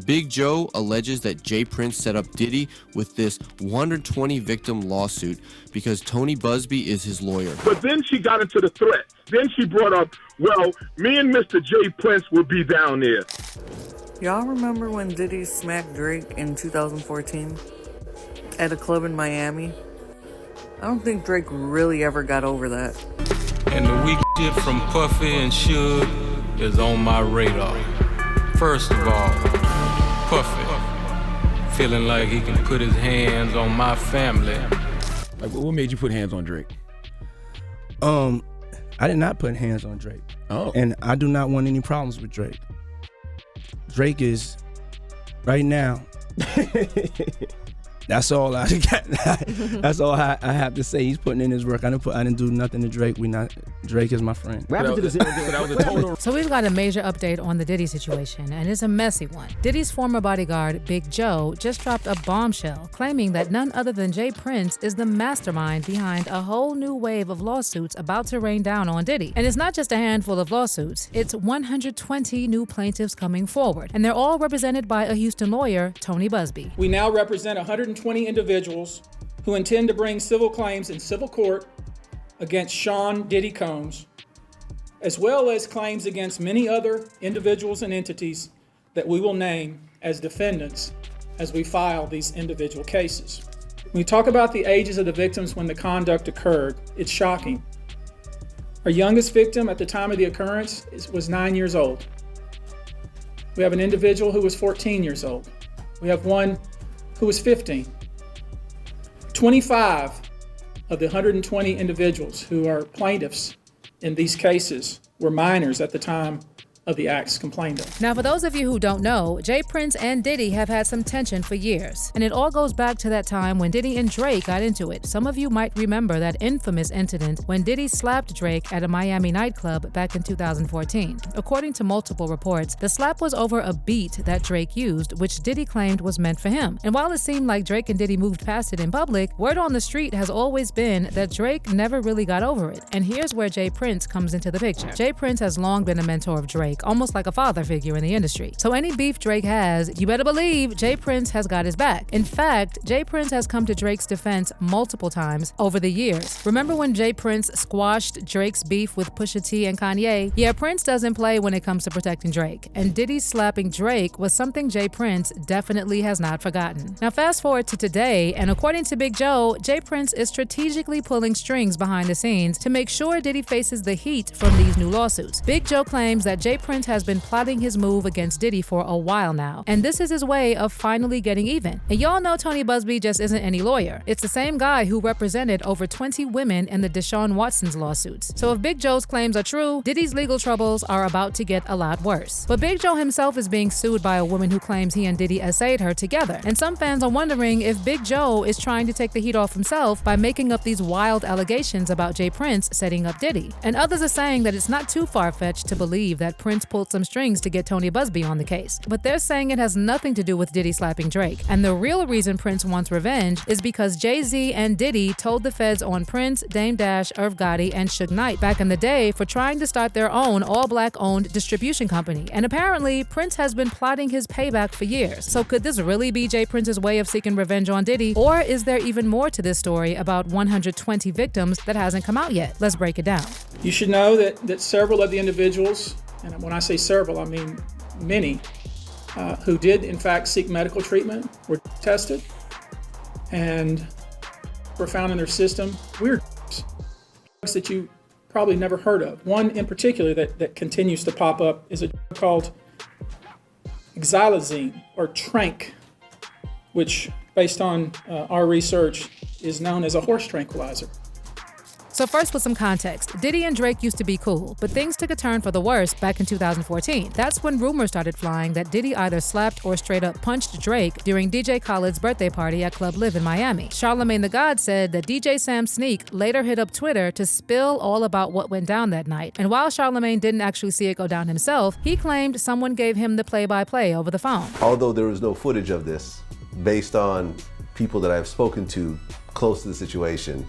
Big Joe alleges that J Prince set up Diddy with this 120 victim lawsuit because Tony Buzbee is his lawyer. But then she got into the threat. Then she brought up, well, me and Mr. J Prince will be down there. Y'all remember when Diddy smacked Drake in 2014 at a club in Miami? I don't think Drake really ever got over that. And the weak shit from Puffy and Suge is on my radar. First of all, Puffy, feeling like he can put his hands on my family. Like, what made you put hands on Drake? I did not put hands on Drake. Oh. And I do not want any problems with Drake. Drake is, right now, that's all I got. That's all I have to say. He's putting in his work. I didn't do nothing to Drake. Drake is my friend. So we've got a major update on the Diddy situation, and it's a messy one. Diddy's former bodyguard, Big Joe, just dropped a bombshell claiming that none other than J Prince is the mastermind behind a whole new wave of lawsuits about to rain down on Diddy. And it's not just a handful of lawsuits, it's 120 new plaintiffs coming forward, and they're all represented by a Houston lawyer, Tony Buzbee. We now represent 120 individuals who intend to bring civil claims in civil court against Sean Diddy Combs, as well as claims against many other individuals and entities that we will name as defendants as we file these individual cases. When we talk about the ages of the victims when the conduct occurred, it's shocking. Our youngest victim at the time of the occurrence was 9 years old. We have an individual who was 14 years old. We have one who was 15. 25 of the 120 individuals who are plaintiffs in these cases were minors at the time of the acts complained of. Now, for those of you who don't know, J Prince and Diddy have had some tension for years, and it all goes back to that time when Diddy and Drake got into it. Some of you might remember that infamous incident when Diddy slapped Drake at a Miami nightclub back in 2014. According to multiple reports, the slap was over a beat that Drake used, which Diddy claimed was meant for him. And while it seemed like Drake and Diddy moved past it in public, word on the street has always been that Drake never really got over it. And here's where J Prince comes into the picture. J Prince has long been a mentor of Drake, almost like a father figure in the industry. So any beef Drake has, you better believe J Prince has got his back. In fact, J Prince has come to Drake's defense multiple times over the years. Remember when J Prince squashed Drake's beef with Pusha T and Kanye? Yeah, Prince doesn't play when it comes to protecting Drake. And Diddy slapping Drake was something J Prince definitely has not forgotten. Now fast forward to today, and according to Big Joe, J Prince is strategically pulling strings behind the scenes to make sure Diddy faces the heat from these new lawsuits. Big Joe claims that J Prince has been plotting his move against Diddy for a while now, and this is his way of finally getting even. And y'all know Tony Buzbee just isn't any lawyer. It's the same guy who represented over 20 women in the Deshaun Watson's lawsuits. So if Big Joe's claims are true, Diddy's legal troubles are about to get a lot worse. But Big Joe himself is being sued by a woman who claims he and Diddy essayed her together. And some fans are wondering if Big Joe is trying to take the heat off himself by making up these wild allegations about J Prince setting up Diddy. And others are saying that it's not too far-fetched to believe that Prince pulled some strings to get Tony Buzbee on the case. But they're saying it has nothing to do with Diddy slapping Drake. And the real reason Prince wants revenge is because Jay-Z and Diddy told the feds on Prince, Dame Dash, Irv Gotti, and Suge Knight back in the day for trying to start their own all-black-owned distribution company. And apparently, Prince has been plotting his payback for years. So could this really be J Prince's way of seeking revenge on Diddy? Or is there even more to this story about 120 victims that hasn't come out yet? Let's break it down. You should know that several of the individuals, and when I say several, I mean many, who did in fact seek medical treatment were tested and were found in their system weird drugs that you probably never heard of. One in particular that continues to pop up is a drug called xylazine or trank, which based on our research is known as a horse tranquilizer. So first, with some context, Diddy and Drake used to be cool, but things took a turn for the worse back in 2014. That's when rumors started flying that Diddy either slapped or straight up punched Drake during DJ Khaled's birthday party at Club Live in Miami. Charlamagne the God said that DJ Sam Sneak later hit up Twitter to spill all about what went down that night. And while Charlamagne didn't actually see it go down himself, he claimed someone gave him the play-by-play over the phone. Although there was no footage of this, based on people that I've spoken to close to the situation,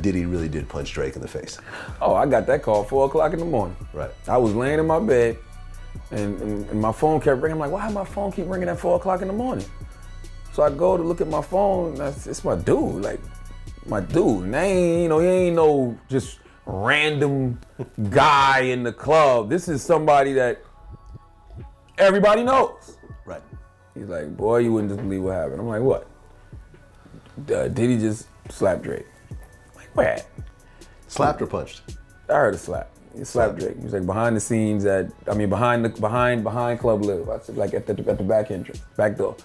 Diddy really did punch Drake in the face. Oh, I got that call 4 o'clock in the morning. Right. I was laying in my bed. And my phone kept ringing. I'm like, why my phone keep ringing at 4 o'clock in the morning? So I go to look at my phone, and it's my dude, like, my dude. And he ain't no just random guy in the club. This is somebody that everybody knows. Right. He's like, boy, you wouldn't just believe what happened. I'm like, what? Diddy just slapped Drake. I'm like, where at? Slapped or punched? I heard a slap. He slapped Drake. He was like behind the scenes behind Club Live. I said, like at the back entrance, back door.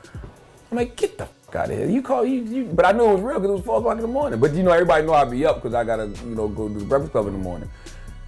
I'm like, get the fuck out of here. But I knew it was real because it was 4 o'clock in the morning. But everybody know I'd be up because I gotta, go to the Breakfast Club in the morning.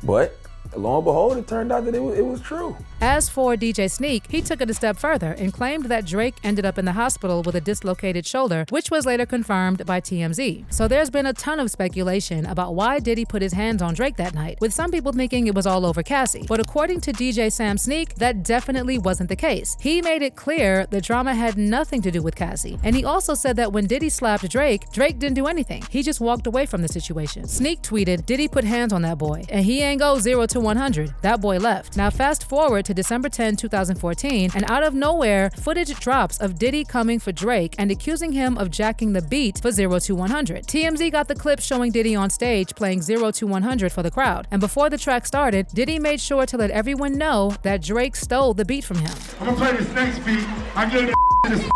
But lo and behold, it turned out that it was true. As for DJ Sneak, he took it a step further and claimed that Drake ended up in the hospital with a dislocated shoulder, which was later confirmed by TMZ. So there's been a ton of speculation about why Diddy put his hands on Drake that night, with some people thinking it was all over Cassie. But according to DJ Sam Sneak, that definitely wasn't the case. He made it clear the drama had nothing to do with Cassie. And he also said that when Diddy slapped Drake didn't do anything. He just walked away from the situation. Sneak tweeted, Diddy put hands on that boy, and he ain't go 0 to 100. That boy left. Now fast forward to December 10, 2014, and out of nowhere, footage drops of Diddy coming for Drake and accusing him of jacking the beat for 0 to 100. TMZ got the clip showing Diddy on stage playing 0 to 100 for the crowd. And before the track started, Diddy made sure to let everyone know that Drake stole the beat from him. I'm gonna play this next beat. I gave that this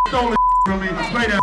stolen from me. Play that.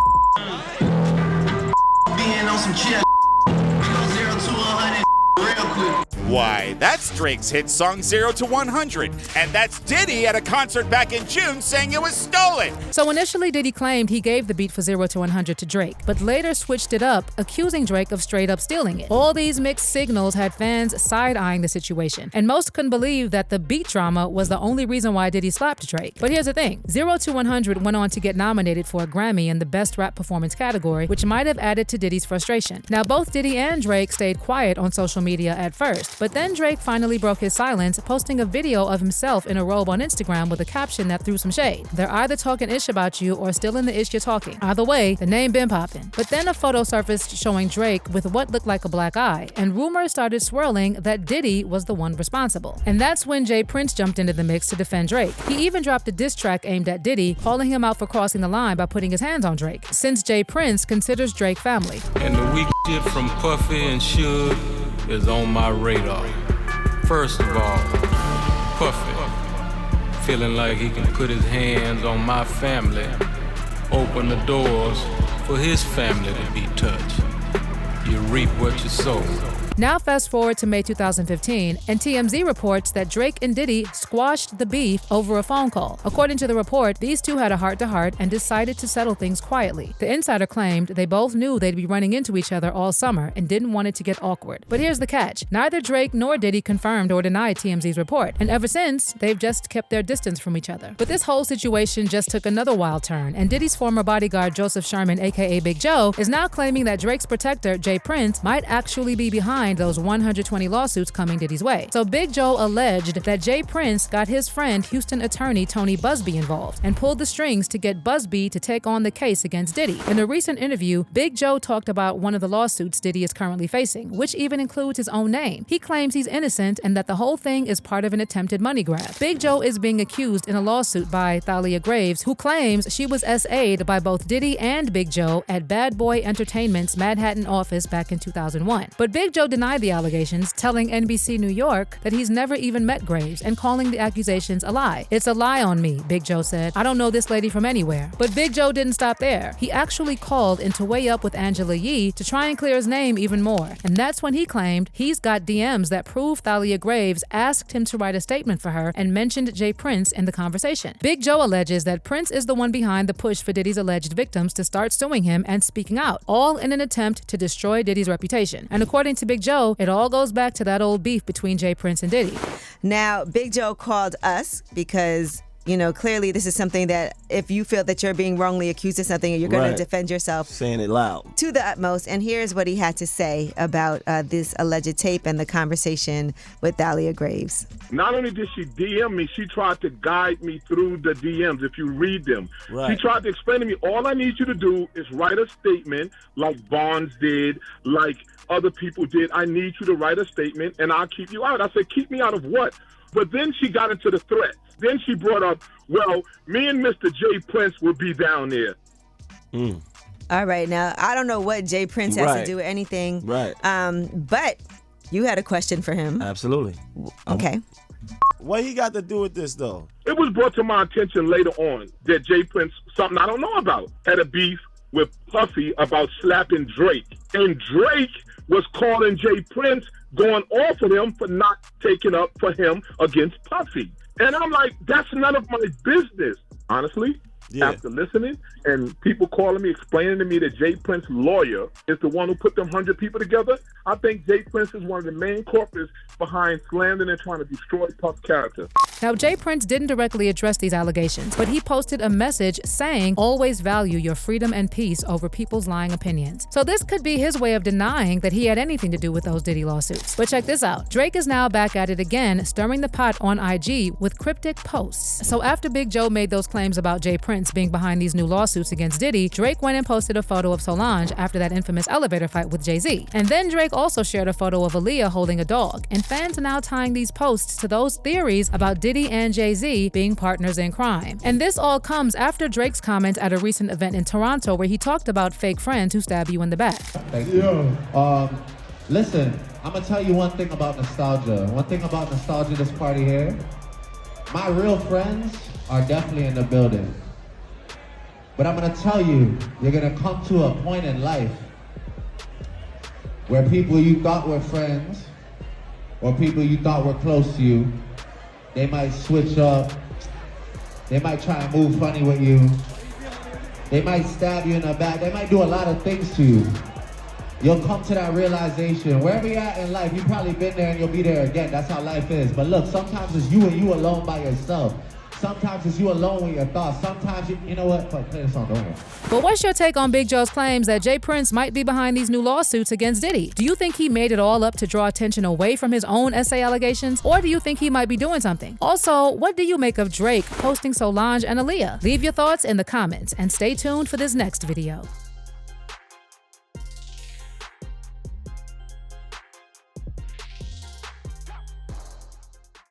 Being on some chill. 0 to 100 real quick. Why, that's Drake's hit song 0 to 100, and that's Diddy at a concert back in June saying it was stolen. So initially Diddy claimed he gave the beat for 0 to 100 to Drake, but later switched it up, accusing Drake of straight up stealing it. All these mixed signals had fans side-eyeing the situation, and most couldn't believe that the beat drama was the only reason why Diddy slapped Drake. But here's the thing, 0 to 100 went on to get nominated for a Grammy in the Best Rap Performance category, which might have added to Diddy's frustration. Now both Diddy and Drake stayed quiet on social media at first, but then Drake finally broke his silence, posting a video of himself in a robe on Instagram with a caption that threw some shade. They're either talking ish about you or still in the ish you're talking. Either way, the name been popping. But then a photo surfaced showing Drake with what looked like a black eye, and rumors started swirling that Diddy was the one responsible. And that's when J Prince jumped into the mix to defend Drake. He even dropped a diss track aimed at Diddy, calling him out for crossing the line by putting his hands on Drake, since J Prince considers Drake family. And the weak shit from Puffy and Suge is on my radar. First of all, Puffy, feeling like he can put his hands on my family, open the doors for his family to be touched. You reap what you sow. Now fast forward to May 2015, and TMZ reports that Drake and Diddy squashed the beef over a phone call. According to the report, these two had a heart-to-heart and decided to settle things quietly. The insider claimed they both knew they'd be running into each other all summer and didn't want it to get awkward. But here's the catch. Neither Drake nor Diddy confirmed or denied TMZ's report, and ever since, they've just kept their distance from each other. But this whole situation just took another wild turn, and Diddy's former bodyguard Joseph Sherman, aka Big Joe, is now claiming that Drake's protector, J Prince, might actually be behind those 120 lawsuits coming Diddy's way. So Big Joe alleged that J Prince got his friend Houston attorney Tony Buzbee involved and pulled the strings to get Buzbee to take on the case against Diddy. In a recent interview, Big Joe talked about one of the lawsuits Diddy is currently facing, which even includes his own name. He claims he's innocent and that the whole thing is part of an attempted money grab. Big Joe is being accused in a lawsuit by Thalia Graves, who claims she was SA'd by both Diddy and Big Joe at Bad Boy Entertainment's Manhattan office back in 2001. But Big Joe denied the allegations, telling NBC New York that he's never even met Graves and calling the accusations a lie. It's a lie on me, Big Joe said. I don't know this lady from anywhere. But Big Joe didn't stop there. He actually called into Way Up with Angela Yee to try and clear his name even more. And that's when he claimed he's got DMs that prove Thalia Graves asked him to write a statement for her and mentioned J Prince in the conversation. Big Joe alleges that Prince is the one behind the push for Diddy's alleged victims to start suing him and speaking out, all in an attempt to destroy Diddy's reputation. And according to Big Joe, it all goes back to that old beef between J Prince and Diddy. Now, Big Joe called us because, clearly this is something that if you feel that you're being wrongly accused of something, you're going to defend yourself. Saying it loud. To the utmost. And here's what he had to say about this alleged tape and the conversation with Thalia Graves. Not only did she DM me, she tried to guide me through the DMs, if you read them. Right. She tried to explain to me, all I need you to do is write a statement like Bonds did, like other people did. I need you to write a statement and I'll keep you out. I said, keep me out of what? But then she got into the threats. Then she brought up, well, me and Mr. J Prince will be down there. All right, now I don't know what J Prince has to do with anything. Right. But you had a question for him. Absolutely. Okay. What he got to do with this, though? It was brought to my attention later on that J Prince, something I don't know about, had a beef with Puffy about slapping Drake. And Drake was calling J Prince, going off of him for not taking up for him against Puffy. And I'm like, that's none of my business, honestly. Yeah. After listening and people calling me, explaining to me that J Prince's lawyer is the one who put them 100 people together, I think J Prince is one of the main corpus behind slandering and trying to destroy Puff's character. Now, J Prince didn't directly address these allegations, but he posted a message saying, always value your freedom and peace over people's lying opinions. So this could be his way of denying that he had anything to do with those Diddy lawsuits. But check this out. Drake is now back at it again, stirring the pot on IG with cryptic posts. So after Big Joe made those claims about J Prince being behind these new lawsuits against Diddy, Drake went and posted a photo of Solange after that infamous elevator fight with Jay-Z. And then Drake also shared a photo of Aaliyah holding a dog. And fans are now tying these posts to those theories about Diddy and Jay-Z being partners in crime. And this all comes after Drake's comments at a recent event in Toronto where he talked about fake friends who stab you in the back. Thank you. Listen, I'm gonna tell you one thing about nostalgia. One thing about nostalgia, this party here. My real friends are definitely in the building. But I'm gonna tell you, you're gonna come to a point in life where people you thought were friends or people you thought were close to you, they might switch up, they might try and move funny with you, they might stab you in the back, they might do a lot of things to you. You'll come to that realization. Wherever you're at in life, you've probably been there and you'll be there again. That's how life is. But look, sometimes it's you and you alone by yourself. Sometimes it's you alone with your thoughts. Sometimes you know what? Fuck, play the song, don't worry. But what's your take on Big Joe's claims that J Prince might be behind these new lawsuits against Diddy? Do you think he made it all up to draw attention away from his own essay allegations? Or do you think he might be doing something? Also, what do you make of Drake posting Solange and Aaliyah? Leave your thoughts in the comments and stay tuned for this next video.